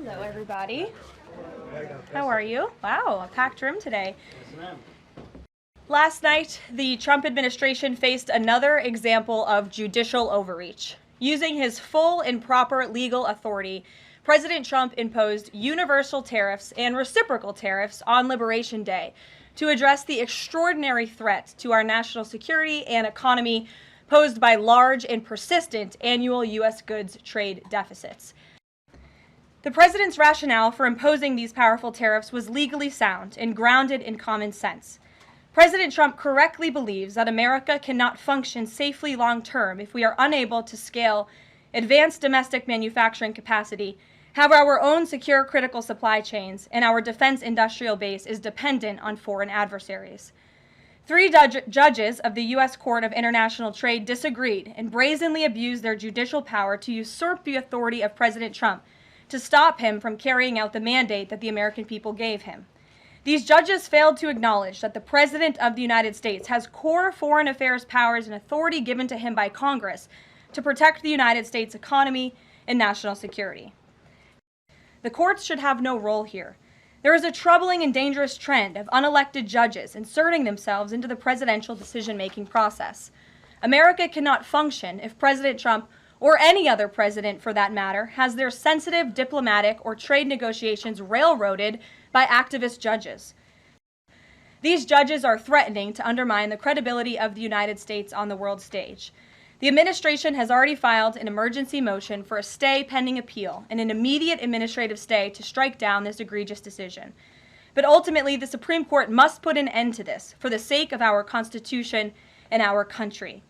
Hello, everybody. How are you? Wow, a packed room today. Yes, ma'am. Last night, the Trump administration faced another example of judicial overreach. Using his full and proper legal authority, President Trump imposed universal tariffs and reciprocal tariffs on Liberation Day to address the extraordinary threat to our national security and economy posed by large and persistent annual U.S. goods trade deficits. The president's rationale for imposing these powerful tariffs was legally sound and grounded in common sense. President Trump correctly believes that America cannot function safely long-term if we are unable to scale advanced domestic manufacturing capacity, have our own secure critical supply chains, and our defense industrial base is dependent on foreign adversaries. Three judges of the U.S. Court of International Trade disagreed and brazenly abused their judicial power to usurp the authority of President Trump to stop him from carrying out the mandate that the American people gave him. These judges failed to acknowledge that the President of the United States has core foreign affairs powers and authority given to him by Congress to protect the United States economy and national security. The courts should have no role here. There is a troubling and dangerous trend of unelected judges inserting themselves into the presidential decision-making process. America cannot function if President Trump, or any other president for that matter, has their sensitive diplomatic or trade negotiations railroaded by activist judges. These judges are threatening to undermine the credibility of the United States on the world stage. The administration has already filed an emergency motion for a stay pending appeal and an immediate administrative stay to strike down this egregious decision. But ultimately, the Supreme Court must put an end to this for the sake of our Constitution and our country.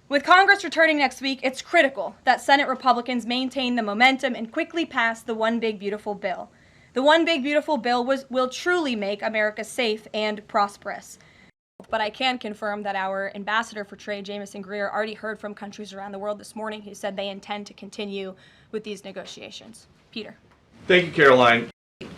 With Congress returning next week, it's critical that Senate Republicans maintain the momentum and quickly pass the One Big Beautiful Bill. The One Big Beautiful Bill will truly make America safe and prosperous. But I can confirm that our ambassador for trade, Jamison Greer, already heard from countries around the world this morning who said they intend to continue with these negotiations. Peter. Thank you, Karoline.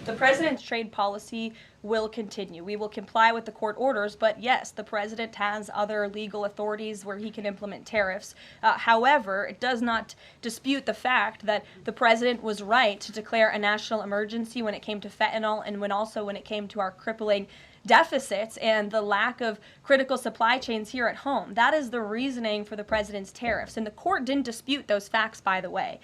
The president's trade policy will continue. We will comply with the court orders, but yes, the president has other legal authorities where he can implement tariffs. However, it does not dispute the fact that the president was right to declare a national emergency when it came to fentanyl and when it came to our crippling deficits and the lack of critical supply chains here at home. That is the reasoning for the president's tariffs, and the court didn't dispute those facts, by the way.